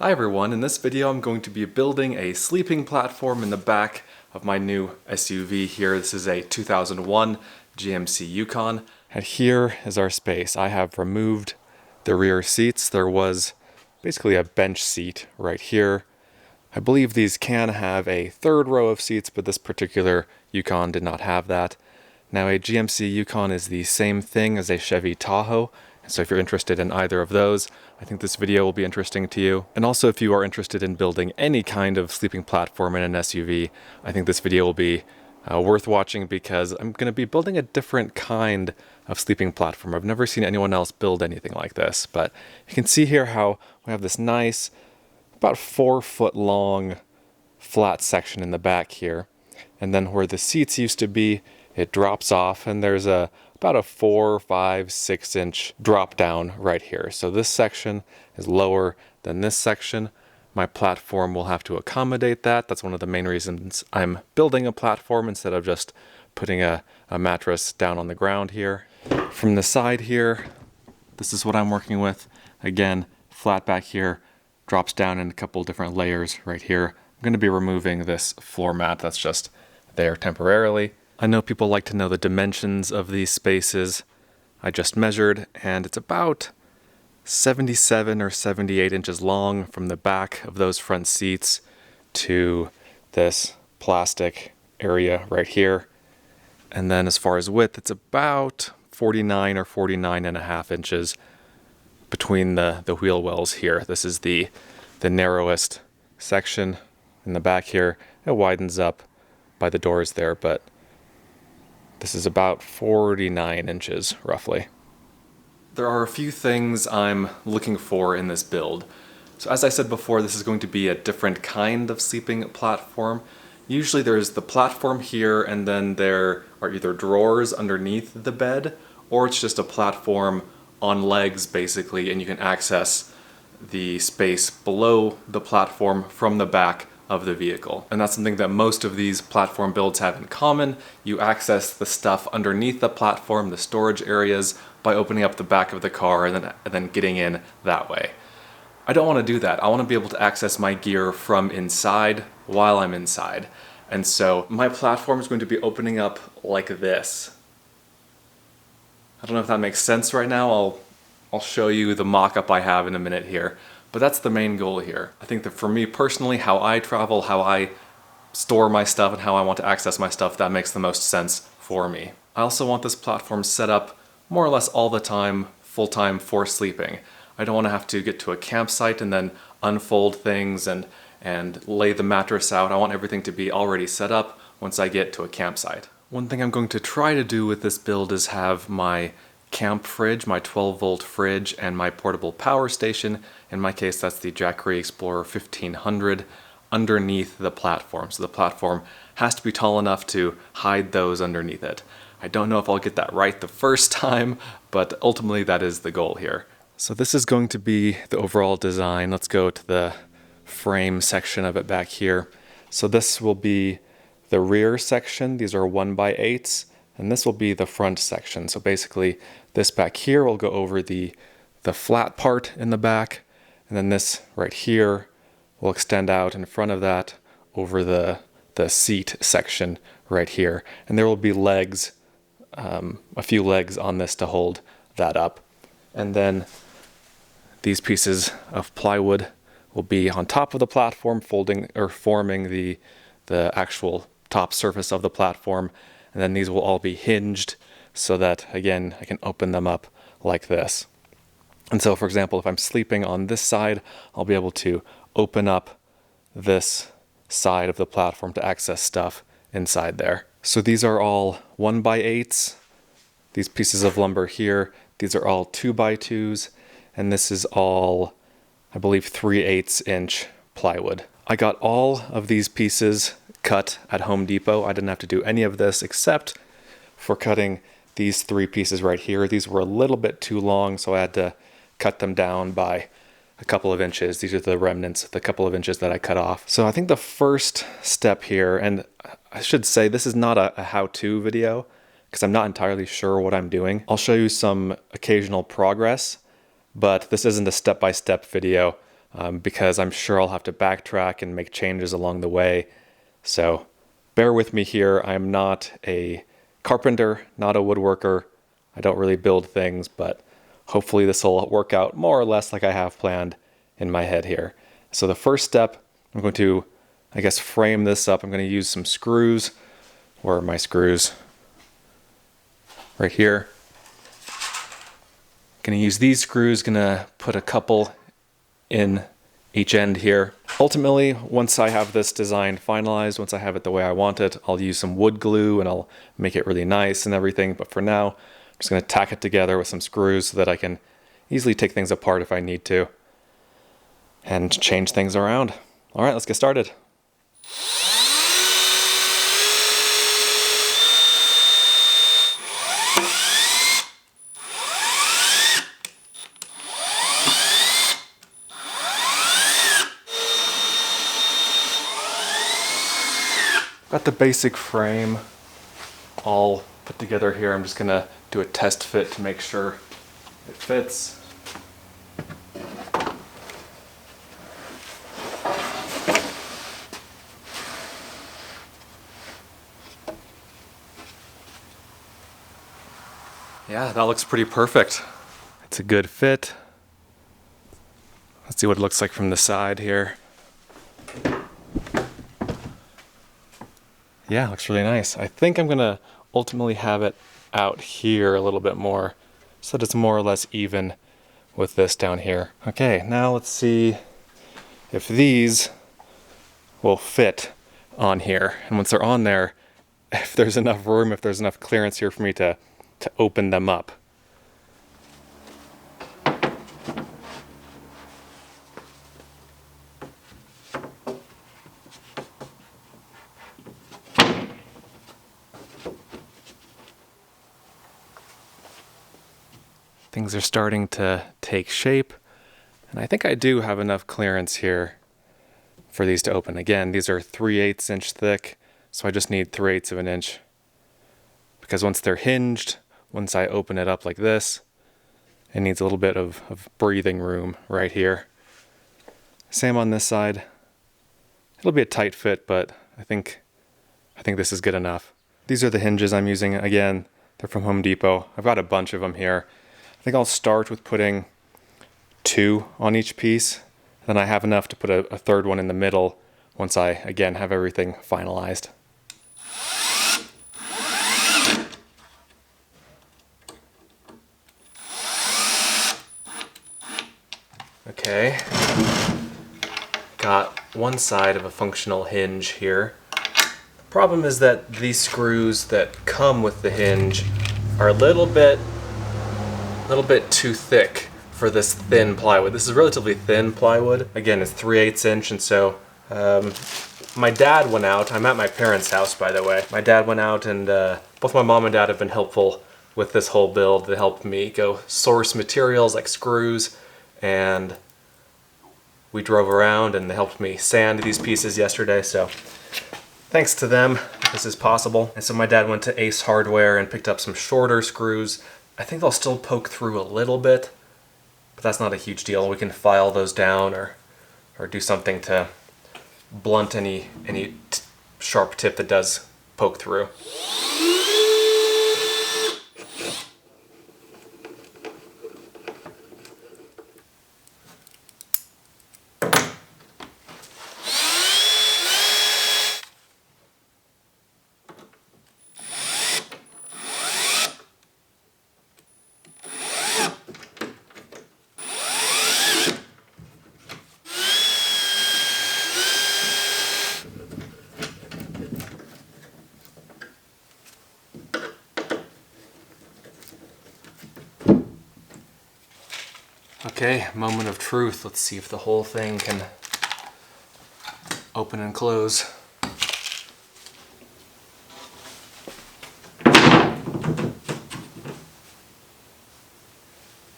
Hi everyone, in this video I'm going to be building a sleeping platform in the back of my new SUV here. This is a 2001 GMC Yukon. And here is our space. I have removed the rear seats. There was basically a bench seat right here. I believe these can have a third row of seats, but this particular Yukon did not have that. Now a GMC Yukon is the same thing as a Chevy Tahoe. So if you're interested in either of those, I think this video will be interesting to you. And also if you are interested in building any kind of sleeping platform in an SUV, I think this video will be worth watching because I'm going to be building a different kind of sleeping platform. I've never seen anyone else build anything like this, but you can see here how we have this nice, about 4 foot long flat section in the back here. And then where the seats used to be, it drops off and there's about a 4, 5, 6 inch drop down right here. So this section is lower than this section. My platform will have to accommodate that. That's one of the main reasons I'm building a platform instead of just putting a mattress down on the ground here. From the side here, this is what I'm working with. Again, flat back here, drops down in a couple different layers right here. I'm going to be removing this floor mat that's just there temporarily. I know people like to know the dimensions of these spaces. I just measured and it's about 77 or 78 inches long from the back of those front seats to this plastic area right here. And then as far as width, it's about 49 or 49 and a half inches between the wheel wells here. This is the narrowest section in the back here. It widens up by the doors there, but this is about 49 inches, roughly. There are a few things I'm looking for in this build. So as I said before, this is going to be a different kind of sleeping platform. Usually there's the platform here, and then there are either drawers underneath the bed, or it's just a platform on legs, basically, and you can access the space below the platform from the back of the vehicle. And that's something that most of these platform builds have in common. You access the stuff underneath the platform, the storage areas, by opening up the back of the car and then getting in that way. I don't want to do that. I want to be able to access my gear from inside while I'm inside. And so my platform is going to be opening up like this. I don't know if that makes sense right now. I'll show you the mock-up I have in a minute here. But that's the main goal here. I think that for me personally, how I travel, how I store my stuff, and how I want to access my stuff, that makes the most sense for me. I also want this platform set up more or less all the time, full-time for sleeping. I don't want to have to get to a campsite and then unfold things and lay the mattress out. I want everything to be already set up once I get to a campsite. One thing I'm going to try to do with this build is have my camp fridge, my 12-volt fridge, and my portable power station, in my case that's the Jackery Explorer 1500, underneath the platform. So the platform has to be tall enough to hide those underneath it. I don't know if I'll get that right the first time, but ultimately that is the goal here. So this is going to be the overall design. Let's go to the frame section of it back here. So this will be the rear section. These are 1x8s. And this will be the front section. So basically this back here will go over the flat part in the back, and then this right here will extend out in front of that over the seat section right here. And there will be legs, a few legs on this to hold that up. And then these pieces of plywood will be on top of the platform, forming the actual top surface of the platform. And then these will all be hinged so that, again, I can open them up like this. And so, for example, if I'm sleeping on this side, I'll be able to open up this side of the platform to access stuff inside there. So these are all 1x8s. These pieces of lumber here, these are all 2x2s. And this is all, I believe, 3/8 inch plywood. I got all of these pieces cut at Home Depot. I didn't have to do any of this except for cutting these 3 pieces right here. These were a little bit too long, so I had to cut them down by a couple of inches. These are the remnants, the couple of inches that I cut off. So I think the first step here, and I should say this is not a how-to video because I'm not entirely sure what I'm doing. I'll show you some occasional progress, but this isn't a step-by-step video because I'm sure I'll have to backtrack and make changes along the way. So bear with me here. I'm not a carpenter, not a woodworker. I don't really build things, but hopefully this will work out more or less like I have planned in my head here. So the first step, I'm going to, I guess, frame this up. I'm going to use some screws. Where are my screws? Right here. Going to use these screws, going to put a couple in each end here. Ultimately, once I have this design finalized, once I have it the way I want it, I'll use some wood glue and I'll make it really nice and everything. But for now, I'm just going to tack it together with some screws so that I can easily take things apart if I need to and change things around. All right, let's get started. Got the basic frame all put together here. I'm just gonna do a test fit to make sure it fits. Yeah, that looks pretty perfect. It's a good fit. Let's see what it looks like from the side here. Yeah, it looks really nice. I think I'm gonna ultimately have it out here a little bit more so that it's more or less even with this down here. Okay, now let's see if these will fit on here. And once they're on there, if there's enough room, if there's enough clearance here for me to open them up. Things are starting to take shape, and I think I do have enough clearance here for these to open. Again, these are 3/8 inch thick, so I just need 3/8 of an inch. Because once they're hinged, once I open it up like this, it needs a little bit of breathing room right here. Same on this side. It'll be a tight fit, but I think this is good enough. These are the hinges I'm using. Again, they're from Home Depot. I've got a bunch of them here. I think I'll start with putting 2 on each piece. Then I have enough to put a third one in the middle once I, again, have everything finalized. Okay, got one side of a functional hinge here. The problem is that these screws that come with the hinge are a little bit too thick for this thin plywood. This is relatively thin plywood. Again, it's 3/8 inch, and so my dad went out. I'm at my parents' house, by the way. My dad went out, and both my mom and dad have been helpful with this whole build. They helped me go source materials like screws, and we drove around and they helped me sand these pieces yesterday, so thanks to them, this is possible. And so my dad went to Ace Hardware and picked up some shorter screws. I think they'll still poke through a little bit, but that's not a huge deal. We can file those down or do something to blunt any sharp tip that does poke through. Okay, moment of truth. Let's see if the whole thing can open and close.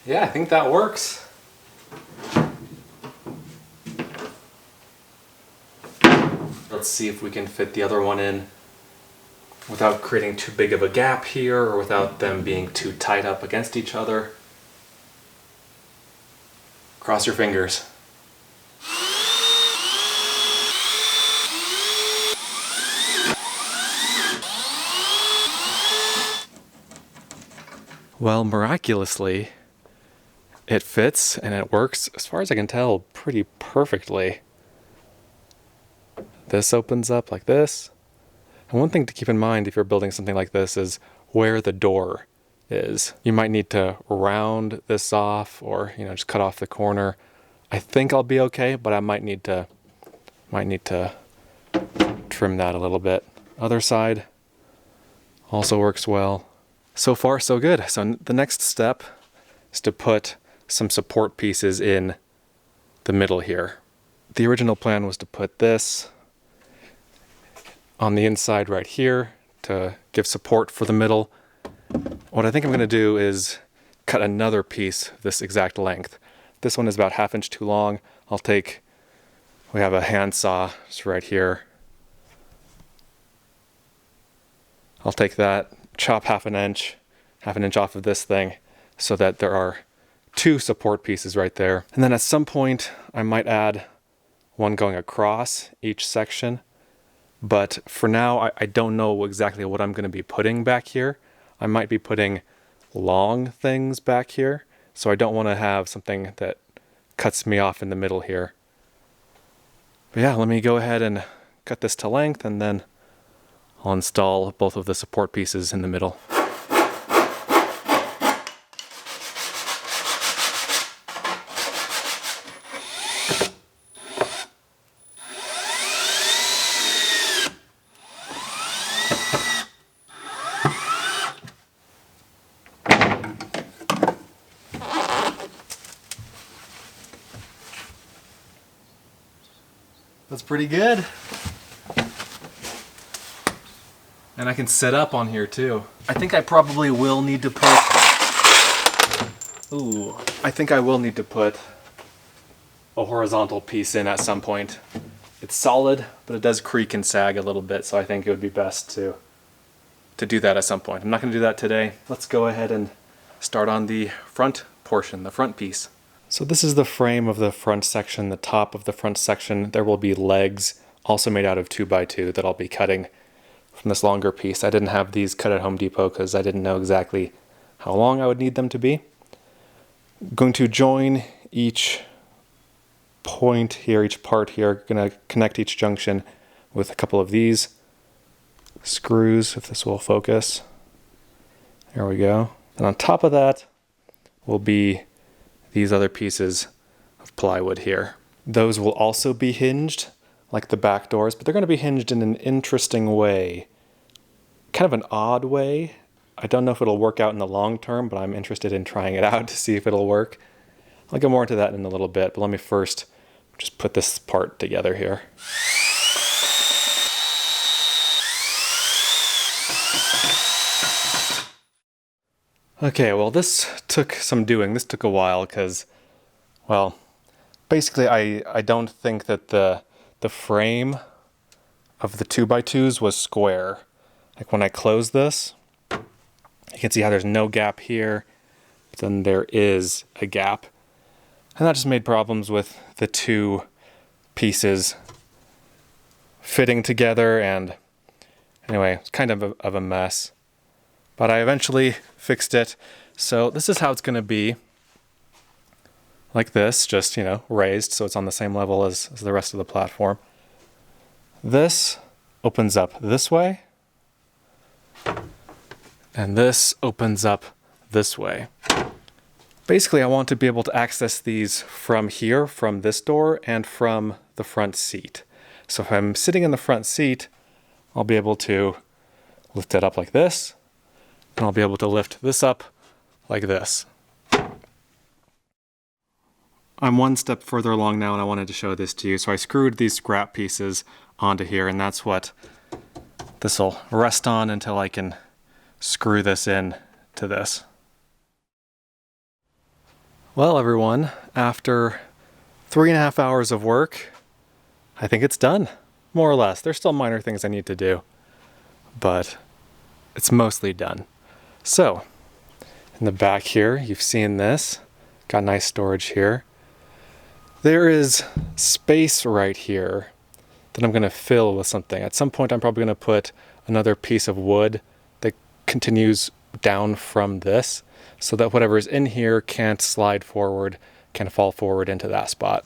Yeah, I think that works. Let's see if we can fit the other one in without creating too big of a gap here or without them being too tight up against each other. Cross your fingers. Well, miraculously, it fits and it works, as far as I can tell, pretty perfectly. This opens up like this. And one thing to keep in mind if you're building something like this is where the door is. You might need to round this off or, just cut off the corner. I think I'll be okay, but I might need to trim that a little bit. Other side also works well. So far, so good. So the next step is to put some support pieces in the middle here. The original plan was to put this on the inside right here to give support for the middle. What I think I'm going to do is cut another piece this exact length. This one is about 1/2 inch too long. We have a handsaw just right here. I'll take that, chop 1/2 inch off of this thing so that there are 2 support pieces right there. And then at some point I might add one going across each section. But for now, I don't know exactly what I'm going to be putting back here. I might be putting long things back here, so I don't want to have something that cuts me off in the middle here. But yeah, let me go ahead and cut this to length, and then I'll install both of the support pieces in the middle. That's pretty good. And I can set up on here too. I think I probably will need to put... I think I will need to put a horizontal piece in at some point. It's solid, but it does creak and sag a little bit, so I think it would be best to do that at some point. I'm not going to do that today. Let's go ahead and start on the front portion, the front piece. So this is the frame of the front section, the top of the front section. There will be legs, also made out of 2x2, that I'll be cutting from this longer piece. I didn't have these cut at Home Depot because I didn't know exactly how long I would need them to be. I'm going to join each point here, each part here. Going to connect each junction with a couple of these screws, if this will focus. There we go. And on top of that will be these other pieces of plywood here. Those will also be hinged, like the back doors, but they're going to be hinged in an interesting way. Kind of an odd way. I don't know if it'll work out in the long term, but I'm interested in trying it out to see if it'll work. I'll get more into that in a little bit, but let me first just put this part together here. Okay, well this took some doing. This took a while because, well, basically I don't think that the frame of the 2x2s was square. Like when I close this, you can see how there's no gap here, but then there is a gap. And that just made problems with the 2 pieces fitting together, and anyway, it's kind of a mess. But I eventually fixed it. So this is how it's going to be. Like this, just, raised so it's on the same level as the rest of the platform. This opens up this way. And this opens up this way. Basically, I want to be able to access these from here, from this door, and from the front seat. So if I'm sitting in the front seat, I'll be able to lift it up like this. And I'll be able to lift this up like this. I'm one step further along now, and I wanted to show this to you. So I screwed these scrap pieces onto here, and that's what this will rest on until I can screw this in to this. Well, everyone, after 3.5 hours of work, I think it's done, more or less. There's still minor things I need to do, but it's mostly done. So, in the back here, you've seen this. Got nice storage here. There is space right here that I'm going to fill with something. At some point, I'm probably going to put another piece of wood that continues down from this. so that whatever is in here can't slide forward, can fall forward into that spot.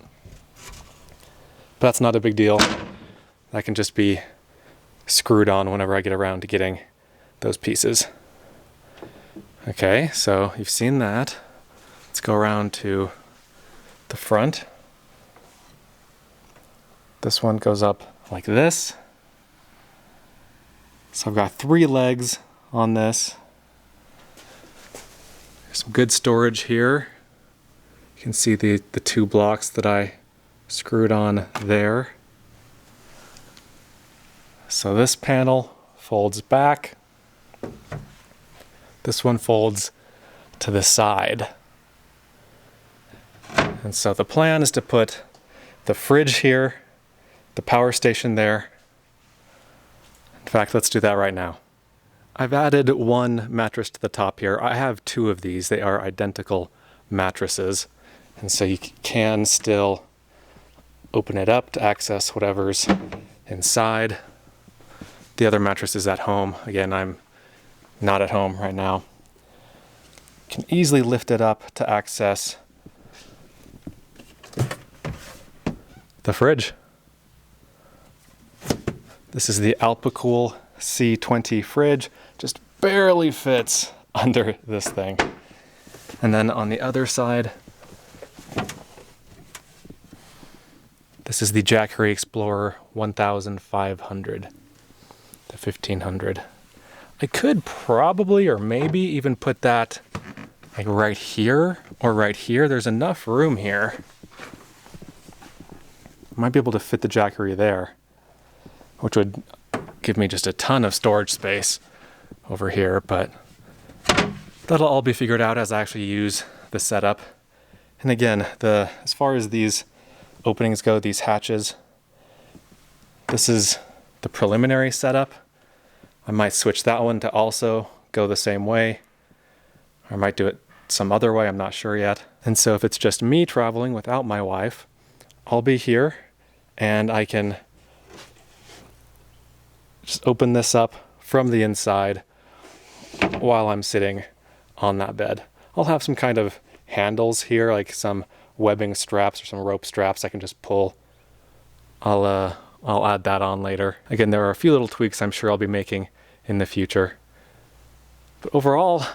But that's not a big deal. That can just be screwed on whenever I get around to getting those pieces. Okay, so you've seen that. Let's go around to the front. This one goes up like this. So I've got 3 legs on this. There's some good storage here. You can see the 2 blocks that I screwed on there. So this panel folds back. This one folds to the side. And so the plan is to put the fridge here, the power station there. In fact, let's do that right now. I've added 1 mattress to the top here. I have 2 of these. They are identical mattresses. And so you can still open it up to access whatever's inside. The other mattress is at home. Again, I'm not at home right now. You can easily lift it up to access the fridge. This is the Alpacool C20 fridge. Just barely fits under this thing. And then on the other side, this is the Jackery Explorer 1500 to 1500. I could probably or maybe even put that like right here or right here. There's enough room here. Might be able to fit the Jackery there, which would give me just a ton of storage space over here, but that'll all be figured out as I actually use the setup. And again, as far as these openings go, these hatches, this is the preliminary setup. I might switch that one to also go the same way. Or I might do it some other way, I'm not sure yet. And so if it's just me traveling without my wife, I'll be here and I can just open this up from the inside while I'm sitting on that bed. I'll have some kind of handles here, like some webbing straps or some rope straps I can just pull. I'll add that on later. Again, there are a few little tweaks I'm sure I'll be making in the future. But overall,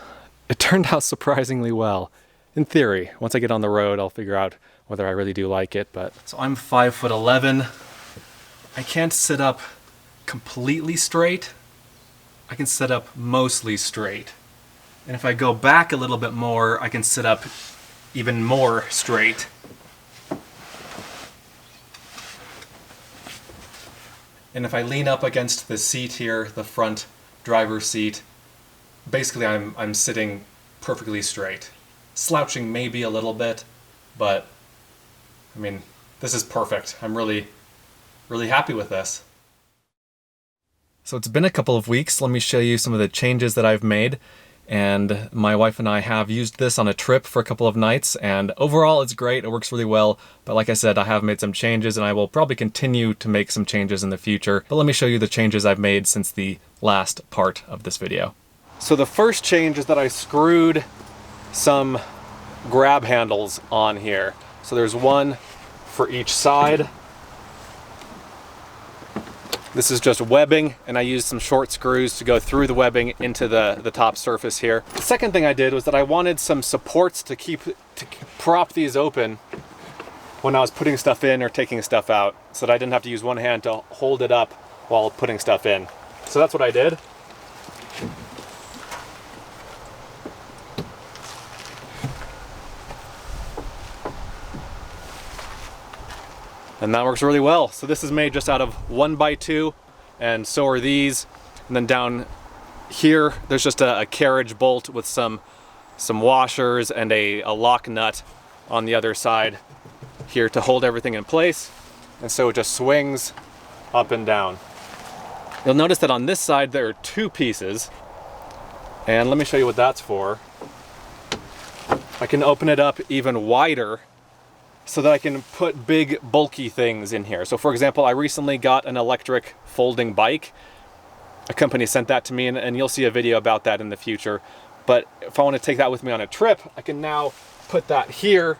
it turned out surprisingly well. In theory, once I get on the road, I'll figure out whether I really do like it, but... So I'm 5'11". I can't sit up completely straight. I can sit up mostly straight. And if I go back a little bit more, I can sit up even more straight. And if I lean up against the seat here, the front driver's seat, basically I'm sitting perfectly straight. Slouching maybe a little bit, but I mean, this is perfect. I'm really happy with this. So it's been a couple of weeks. Let me show you some of the changes that I've made. And my wife and I have used this on a trip for a couple of nights, and overall it's great, it works really well. But like I said, I have made some changes and I will probably continue to make some changes in the future. But let me show you the changes I've made since the last part of this video. So the first change is that I screwed some grab handles on here. So there's one for each side. This is just webbing, and I used some short screws to go through the webbing into the top surface here. The second thing I did was that I wanted some supports to prop these open when I was putting stuff in or taking stuff out, so that I didn't have to use one hand to hold it up while putting stuff in. So that's what I did. And that works really well. So this is made just out of 1x2, and so are these. And then down here, there's just a carriage bolt with some washers and a lock nut on the other side here to hold everything in place. And so it just swings up and down. You'll notice that on this side, there are 2 pieces. And let me show you what that's for. I can open it up even wider so that I can put big bulky things in here. So for example, I recently got an electric folding bike. A company sent that to me, and you'll see a video about that in the future. But if I want to take that with me on a trip, I can now put that here,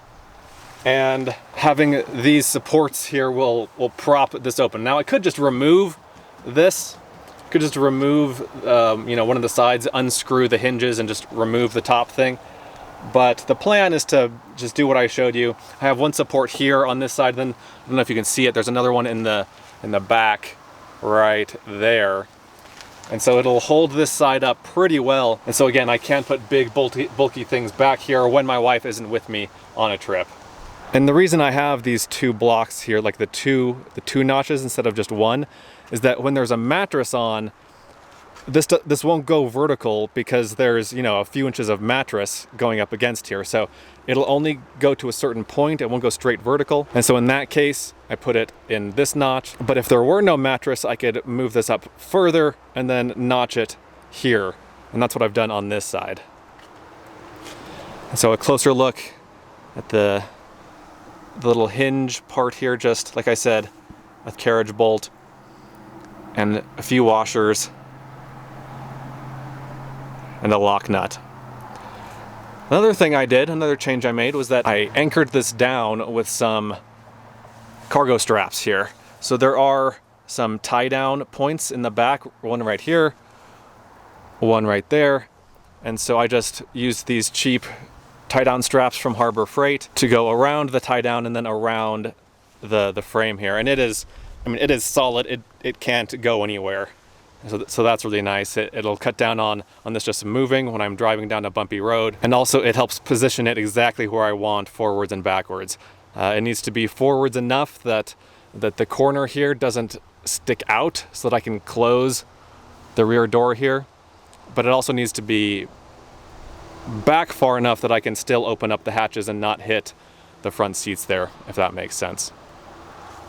and having these supports here will prop this open. Now I could just remove this, could just remove you know, one of the sides, unscrew the hinges and just remove the top thing. But the plan is to just do what I showed you. I have one support here on this side, then I don't know if you can see it, there's another one in the back right there. And so it'll hold this side up pretty well. And so again, I can put big bulky things back here when my wife isn't with me on a trip. And the reason I have these two blocks here, like the two notches instead of just one, is that when there's a mattress on, this won't go vertical because there's, you know, a few inches of mattress going up against here. So it'll only go to a certain point. It won't go straight vertical. And so in that case, I put it in this notch. But if there were no mattress, I could move this up further and then notch it here. And that's what I've done on this side. And so a closer look at the little hinge part here, just like I said, a carriage bolt and a few washers and a lock nut. Another thing I did, another change I made, was that I anchored this down with some cargo straps here. So there are some tie down points in the back, one right here, one right there. And so I just used these cheap tie down straps from Harbor Freight to go around the tie down and then around the frame here. And it is, I mean, it is solid. It can't go anywhere. So that's really nice. It'll cut down on this just moving when I'm driving down a bumpy road. And also it helps position it exactly where I want, forwards and backwards. It needs to be forwards enough that the corner here doesn't stick out so that I can close the rear door here. But it also needs to be back far enough that I can still open up the hatches and not hit the front seats there, if that makes sense.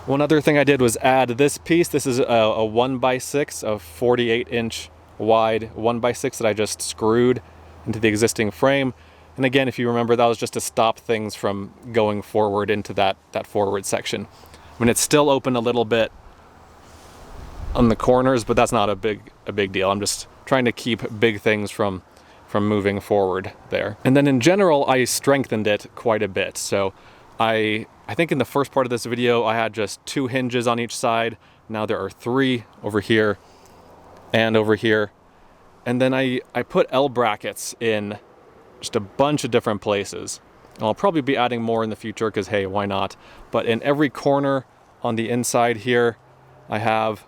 One other thing I did was add this piece. This is a 1x6, a 48-inch wide 1x6 that I just screwed into the existing frame. And again, if you remember, that was just to stop things from going forward into that forward section. I mean, it's still open a little bit on the corners, but that's not a big deal. I'm just trying to keep big things from moving forward there. And then in general, I strengthened it quite a bit. So I think in the first part of this video, I had just 2 hinges on each side. Now there are 3 over here and over here. And then I put L brackets in just a bunch of different places. And I'll probably be adding more in the future because, hey, why not? But in every corner on the inside here, I have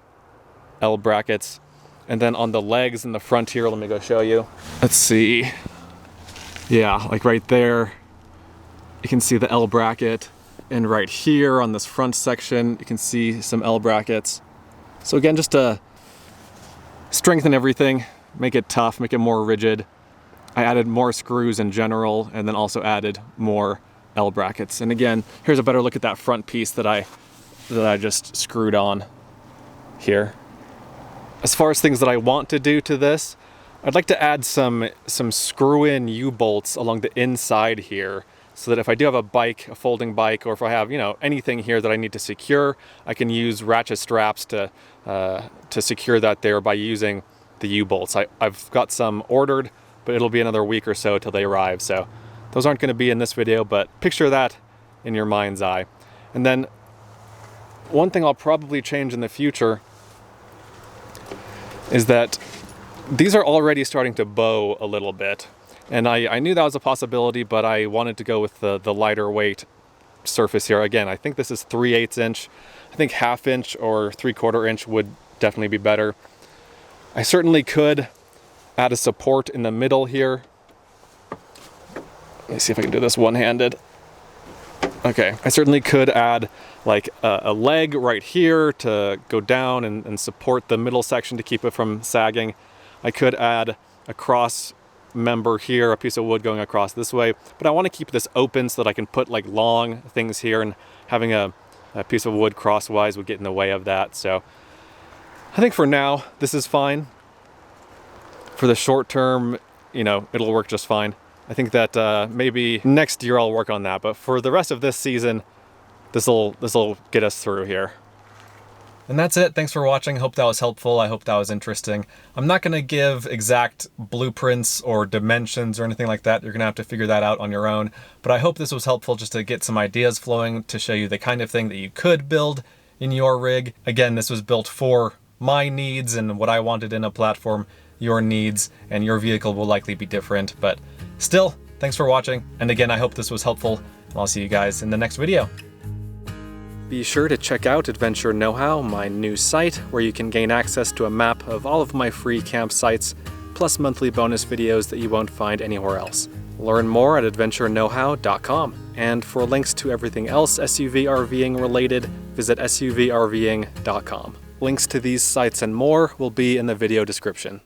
L brackets. And then on the legs in the front here, let me go show you. Let's see. Yeah, like right there, you can see the L bracket. And right here on this front section, you can see some L brackets. So again, just to strengthen everything, make it tough, make it more rigid. I added more screws in general, and then also added more L brackets. And again, here's a better look at that front piece that I just screwed on here. As far as things that I want to do to this, I'd like to add some screw-in U-bolts along the inside here, so that if I do have a bike, a folding bike, or if I have, you know, anything here that I need to secure, I can use ratchet straps to secure that there by using the U-bolts. I've got some ordered, but it'll be another week or so till they arrive. So those aren't going to be in this video, but picture that in your mind's eye. And then one thing I'll probably change in the future is that these are already starting to bow a little bit. And I knew that was a possibility, but I wanted to go with the lighter weight surface here. Again, I think this is 3/8 inch. I think 1/2 inch or 3/4 inch would definitely be better. I certainly could add a support in the middle here. Let me see if I can do this one-handed. Okay, I certainly could add like a leg right here to go down and support the middle section to keep it from sagging. I could add a cross member here, a piece of wood going across this way, but I want to keep this open so that I can put like long things here, and having a piece of wood crosswise would get in the way of that. So I think for now, this is fine. For the short term, you know, it'll work just fine. I think that maybe next year I'll work on that, but for the rest of this season, this'll get us through here. And that's it. Thanks for watching. Hope that was helpful. I hope that was interesting. I'm not going to give exact blueprints or dimensions or anything like that. You're going to have to figure that out on your own. But I hope this was helpful just to get some ideas flowing to show you the kind of thing that you could build in your rig. Again, this was built for my needs and what I wanted in a platform. Your needs and your vehicle will likely be different. But still, thanks for watching. And again, I hope this was helpful. And I'll see you guys in the next video. Be sure to check out Adventure Know-How, my new site, where you can gain access to a map of all of my free campsites, plus monthly bonus videos that you won't find anywhere else. Learn more at adventureknowhow.com. And for links to everything else SUV RVing related, visit suvrving.com. Links to these sites and more will be in the video description.